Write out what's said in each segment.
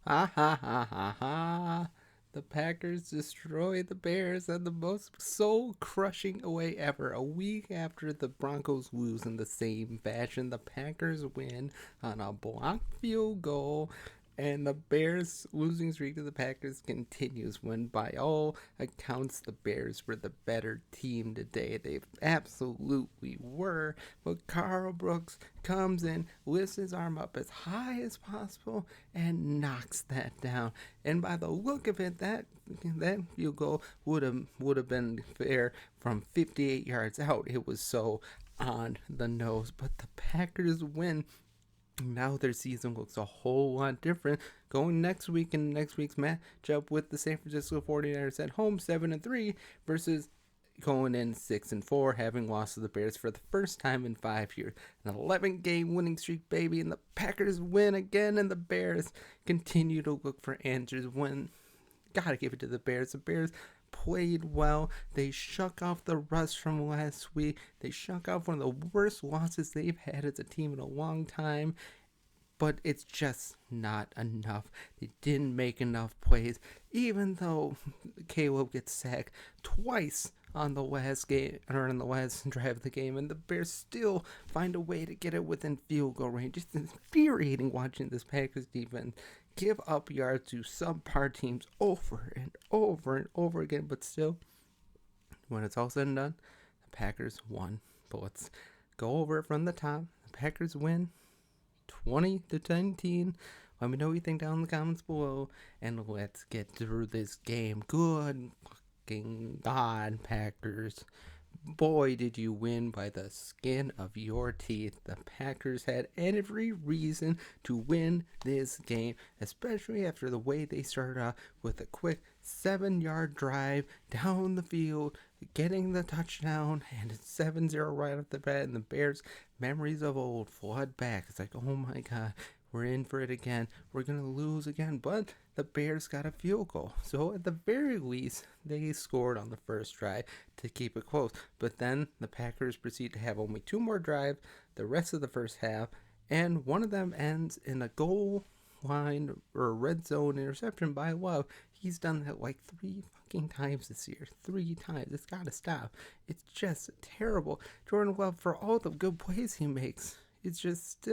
Ha ha ha ha ha. The Packers destroy the Bears in the most soul crushing way ever. A week after the Broncos lose in the same fashion, the Packers win on a blocked field goal. And the Bears' losing streak to the Packers continues when, by all accounts, the Bears were the better team today. They absolutely were. But Karl Brooks comes in, lifts his arm up as high as possible, and knocks that down. And by the look of it, that field goal would have been fair from 58 yards out. It was so on the nose. But the Packers win. Now their season looks a whole lot different. Going next week in next week's matchup with the San Francisco 49ers at home 7-3 versus going in 6-4, having lost to the Bears for the first time in 5 years. An 11-game winning streak, baby, and the Packers win again, and the Bears continue to look for answers. When gotta give it to the Bears. The Bears played well. They shook off the rust from last week. They shook off one of the worst losses they've had as a team in a long time. But it's just not enough. They didn't make enough plays, even though Caleb gets sacked twice on the last game or on the last drive of the game, and the Bears still find a way to get it within field goal range. It's infuriating watching this Packers defense give up yards to subpar teams over and over and over again, but still, when it's all said and done, the Packers won. But let's go over it from the top. The Packers win 20-19. Let me know what you think down in the comments below, and let's get through this game. Good fucking God, Packers. Boy, did you win by the skin of your teeth. The Packers had every reason to win this game, especially after the way they started off with a quick 7-yard drive down the field, getting the touchdown, and it's 7-0 right off the bat, and the Bears' memories of old flood back. It's like, oh my God, we're in for it again. We're going to lose again. But the Bears got a field goal. So at the very least, they scored on the first drive to keep it close. But then the Packers proceed to have only two more drives the rest of the first half. And one of them ends in a goal line or red zone interception by Love. He's done that like 3 fucking times this year. 3 times. It's got to stop. It's just terrible. Jordan Love, for all the good plays he makes, it's just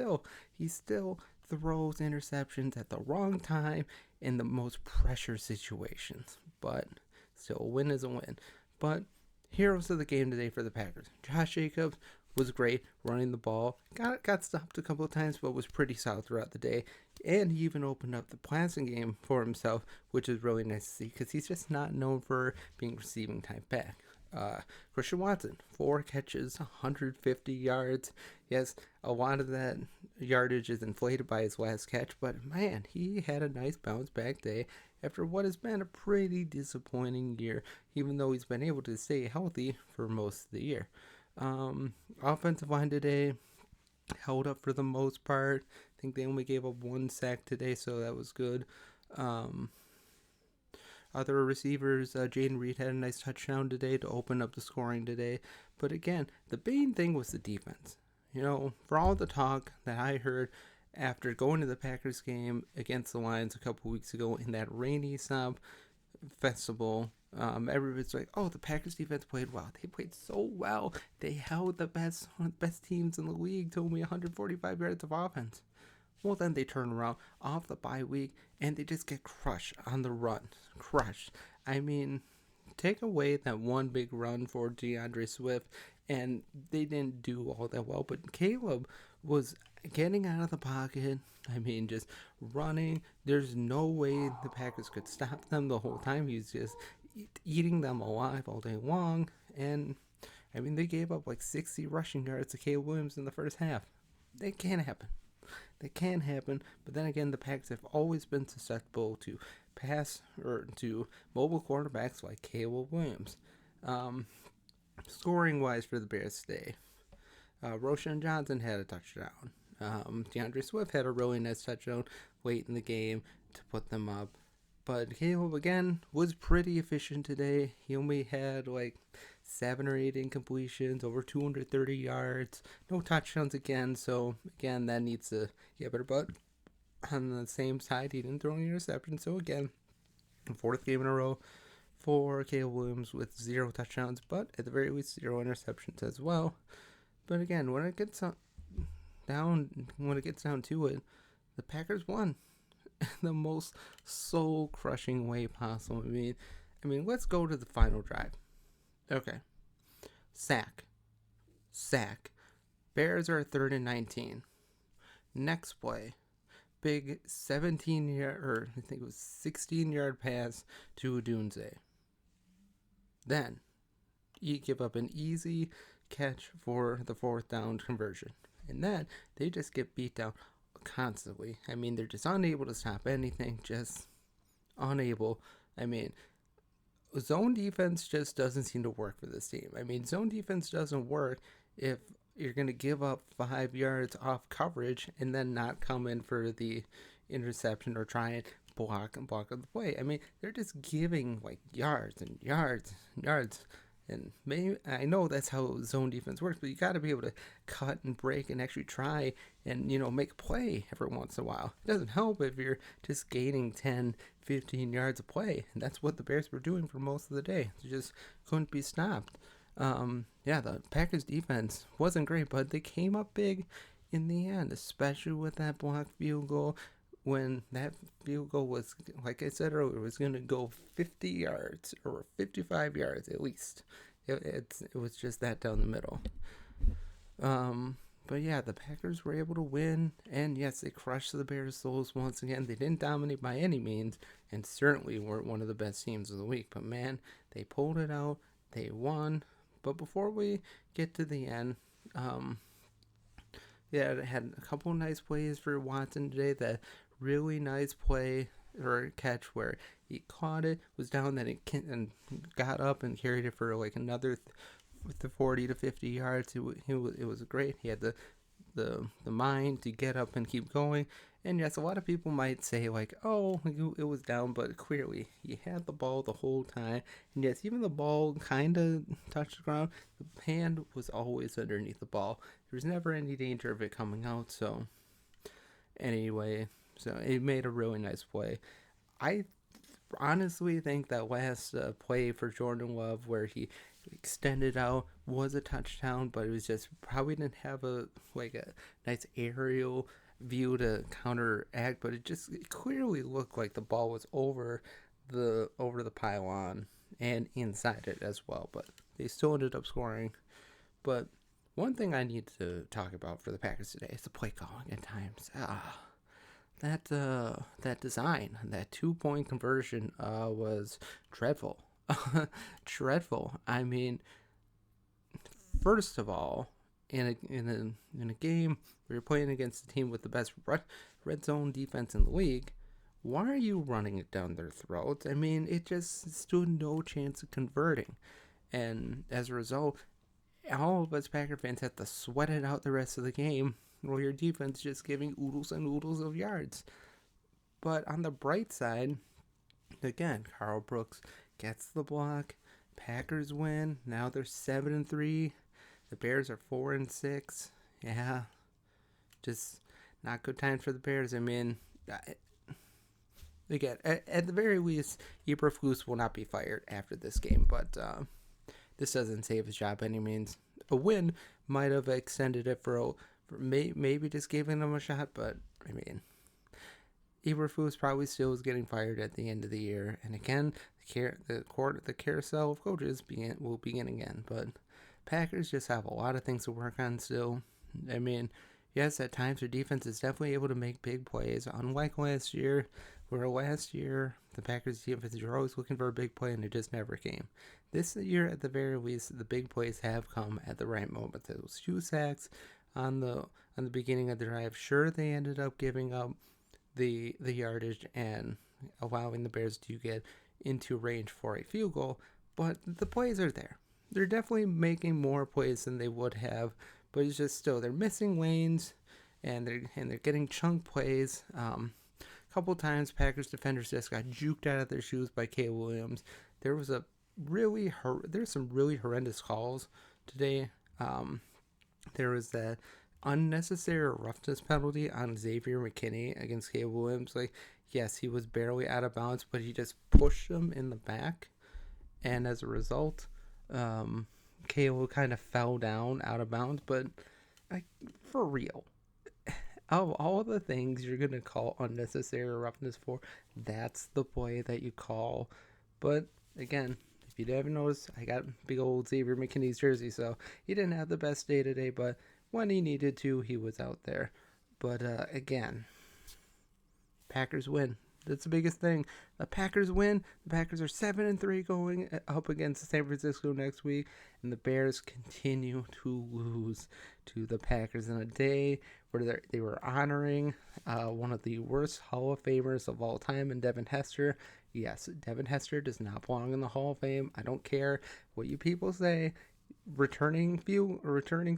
he still throws interceptions at the wrong time in the most pressure situations. But still, a win is a win. But heroes of the game today for the Packers. Josh Jacobs was great running the ball. Got stopped a couple of times, but was pretty solid throughout the day. And he even opened up the passing game for himself, which is really nice to see because he's just not known for being receiving type back. Christian Watson, 4 catches, 150 yards. Yes, a lot of that yardage is inflated by his last catch, but man, he had a nice bounce back day after what has been a pretty disappointing year, even though he's been able to stay healthy for most of the year. Offensive line today held up for the most part. I think they only gave up 1 sack today, so that was good. Other receivers, Jaden Reed had a nice touchdown today to open up the scoring today. But again, the main thing was the defense. You know, for all the talk that I heard after going to the Packers game against the Lions a couple weeks ago in that rainy sub festival, everybody's like, oh, the Packers defense played well. They played so well. They held the best teams in the league to only 145 yards of offense. Well, then they turn around off the bye week and they just get crushed on the run. Crushed. I mean, take away that one big run for DeAndre Swift and they didn't do all that well. But Caleb was getting out of the pocket. I mean, just running. There's no way the Packers could stop them the whole time. He's just eating them alive all day long. And, I mean, they gave up like 60 rushing yards to Caleb Williams in the first half. That can't happen. That can happen, but then again, the Packers have always been susceptible to pass or to mobile quarterbacks like Caleb Williams. Scoring wise for the Bears today, Roshan Johnson had a touchdown. DeAndre Swift had a really nice touchdown late in the game to put them up. But Caleb, again, was pretty efficient today. He only had like 7 or 8 incompletions, over 230 yards, no touchdowns again. So, again, that needs to get better. But on the same side, he didn't throw any interceptions. So again, fourth game in a row for Caleb Williams with 0 touchdowns, but at the very least 0 interceptions as well. But again, when it gets down to it, the Packers won the most soul-crushing way possible. Let's go to the final drive. Okay, sack. Bears are 3rd and 19. Next play, big 17-yard, or I think it was 16-yard pass to Odunze. Then, you give up an easy catch for the 4th down conversion. And then, they just get beat down constantly. They're just unable to stop anything, just unable. Zone defense just doesn't seem to work for this team. Zone defense doesn't work if you're going to give up 5 yards off coverage and then not come in for the interception or try and block the play. They're just giving like yards and yards and yards. And maybe I know that's how zone defense works, but you got to be able to cut and break and actually try and, make a play every once in a while. It doesn't help if you're just gaining 10, 15 yards of play. And that's what the Bears were doing for most of the day. They just couldn't be stopped. The Packers defense wasn't great, but they came up big in the end, especially with that blocked field goal. When that field goal was, like I said earlier, was going to go 50 yards or 55 yards at least. It was just that down the middle. But yeah, the Packers were able to win, and yes, they crushed the Bears' souls once again. They didn't dominate by any means, and certainly weren't one of the best teams of the week. But man, they pulled it out. They won. But before we get to the end, it had a couple of nice plays for Watson today. That really nice play or catch where he caught it, was down, then and got up and carried it for like another 40 to 50 yards. It was great. He had the mind to get up and keep going. And yes, a lot of people might say like, oh, it was down, but clearly he had the ball the whole time. And yes, even the ball kind of touched the ground, the hand was always underneath the ball. There was never any danger of it coming out. So anyway, it made a really nice play. I honestly think that last play for Jordan Love where he extended out was a touchdown, but it was just probably didn't have a nice aerial view to counteract, but it clearly looked like the ball was over the pylon and inside it as well, but they still ended up scoring. But one thing I need to talk about for the Packers today is the play calling at times. That design, that 2-point conversion was dreadful. Dreadful. First of all, in a game where you're playing against a team with the best red zone defense in the league, why are you running it down their throats? It just stood no chance of converting. And as a result, all of us Packer fans had to sweat it out the rest of the game, while your defense just giving oodles and oodles of yards. But on the bright side, again, Karl Brooks gets the block. Packers win. Now they're 7-3. The Bears are 4-6. Yeah, just not good times for the Bears. Again, at the very least, Eberflus will not be fired after this game, but this doesn't save his job by any means. A win might have extended it for maybe just giving them a shot, but Eberflus probably still is getting fired at the end of the year. And again, the carousel of coaches will begin again. But Packers just have a lot of things to work on still. Yes, at times their defense is definitely able to make big plays, unlike last year, where last year the Packers defense were always looking for a big play and it just never came. This year, at the very least, the big plays have come at the right moment. Those 2 sacks on the beginning of the drive. Sure, they ended up giving up the yardage and allowing the Bears to get into range for a field goal, but the plays are there. They're definitely making more plays than they would have, but it's just still they're missing lanes and they're getting chunk plays. A couple times Packers defenders just got juked out of their shoes by Caleb Williams. There's some really horrendous calls today. There was that unnecessary roughness penalty on Xavier McKinney against Caleb Williams. Like, yes, he was barely out of bounds, but he just pushed him in the back, and as a result, um, Caleb kind of fell down out of bounds. But like, for real, of all the things you're gonna call unnecessary roughness for, that's the play that you call. But again, if you didn't notice, I got big old Xavier McKinney's jersey, so he didn't have the best day today, but when he needed to, he was out there. But again, Packers win. That's the biggest thing. The Packers win. The Packers are 7-3 going up against San Francisco next week, and the Bears continue to lose to the Packers in a day where they were honoring one of the worst Hall of Famers of all time in Devin Hester. Yes, Devin Hester does not belong in the Hall of Fame. I don't care what you people say. Returning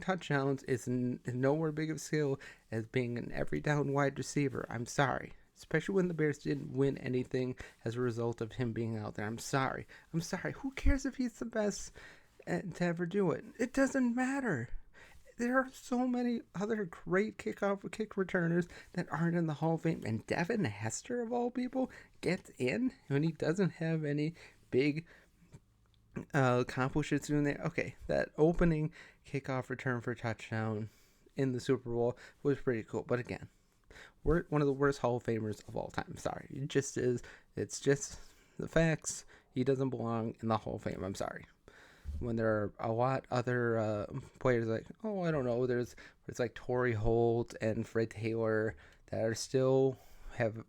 touchdowns is nowhere big of a skill as being an every down wide receiver. I'm sorry. Especially when the Bears didn't win anything as a result of him being out there. I'm sorry. Who cares if he's the best to ever do it? It doesn't matter. There are so many other great kick returners that aren't in the Hall of Fame. And Devin Hester, of all people, gets in when he doesn't have any big accomplishments doing there. Okay, that opening kickoff return for touchdown in the Super Bowl was pretty cool. But again, we're one of the worst Hall of Famers of all time. Sorry. It just is. It's just the facts. He doesn't belong in the Hall of Fame. I'm sorry. When there are a lot other players like, I don't know, there's like Torrey Holt and Fred Taylor that are still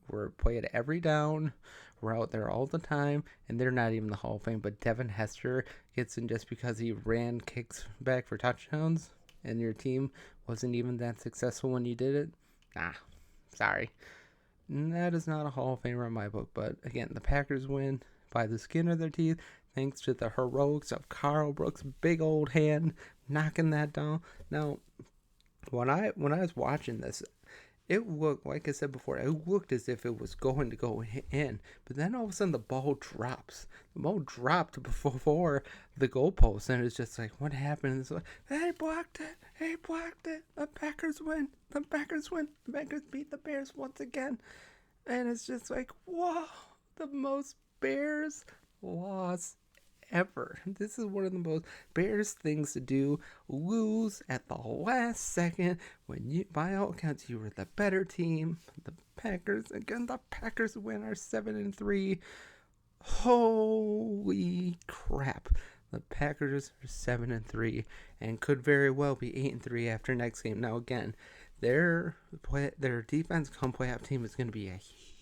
were played every down. We're out there all the time, and they're not even in the Hall of Fame. But Devin Hester gets in just because he ran kicks back for touchdowns, and your team wasn't even that successful when you did it. Nah. Sorry. That is not a Hall of Famer in my book. But again, the Packers win by the skin of their teeth thanks to the heroics of Karl Brooks' big old hand knocking that down. Now, when I was watching this, it looked, like I said before, it looked as if it was going to go in. But then all of a sudden the ball drops. The ball dropped before the goalpost. And it's just like, what happened? It's like, they blocked it. He blocked it. The Packers win. The Packers win. The Packers beat the Bears once again. And it's just like, whoa, the most Bears loss ever. This is one of the most Bears things to do. Lose at the last second when you, by all accounts, you were the better team. The Packers win are 7-3. Holy crap. The Packers are 7-3 and could very well be 8-3 after next game. Now again, their defense come playoff team is going to be a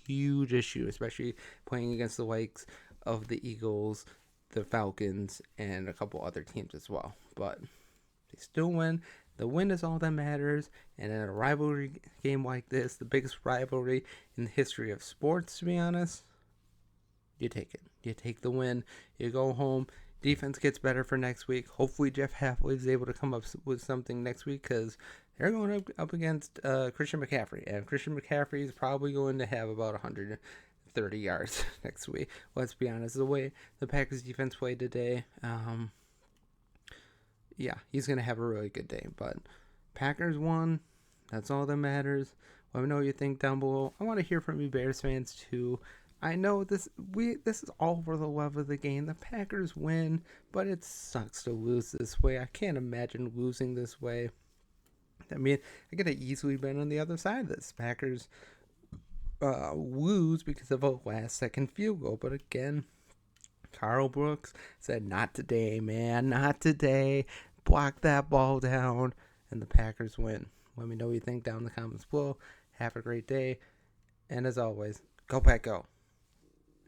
huge issue, especially playing against the likes of the Eagles, the Falcons, and a couple other teams as well. But they still win. The win is all that matters. And in a rivalry game like this, the biggest rivalry in the history of sports, to be honest, you take it. You take the win. You go home. Defense gets better for next week. Hopefully Jeff Halfway is able to come up with something next week because they're going up against Christian McCaffrey. And Christian McCaffrey is probably going to have about 130 yards next week. Let's be honest. The way the Packers defense played today, he's going to have a really good day. But Packers won. That's all that matters. Let me know what you think down below. I want to hear from you Bears fans too. I know this is all for the love of the game. The Packers win, but it sucks to lose this way. I can't imagine losing this way. I mean, I could have easily been on the other side of this. Packers lose because of a last-second field goal. But again, Karl Brooks said, not today, man, not today. Block that ball down, and the Packers win. Let me know what you think down in the comments below. Have a great day. And as always, go Pack Go.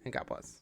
And God bless.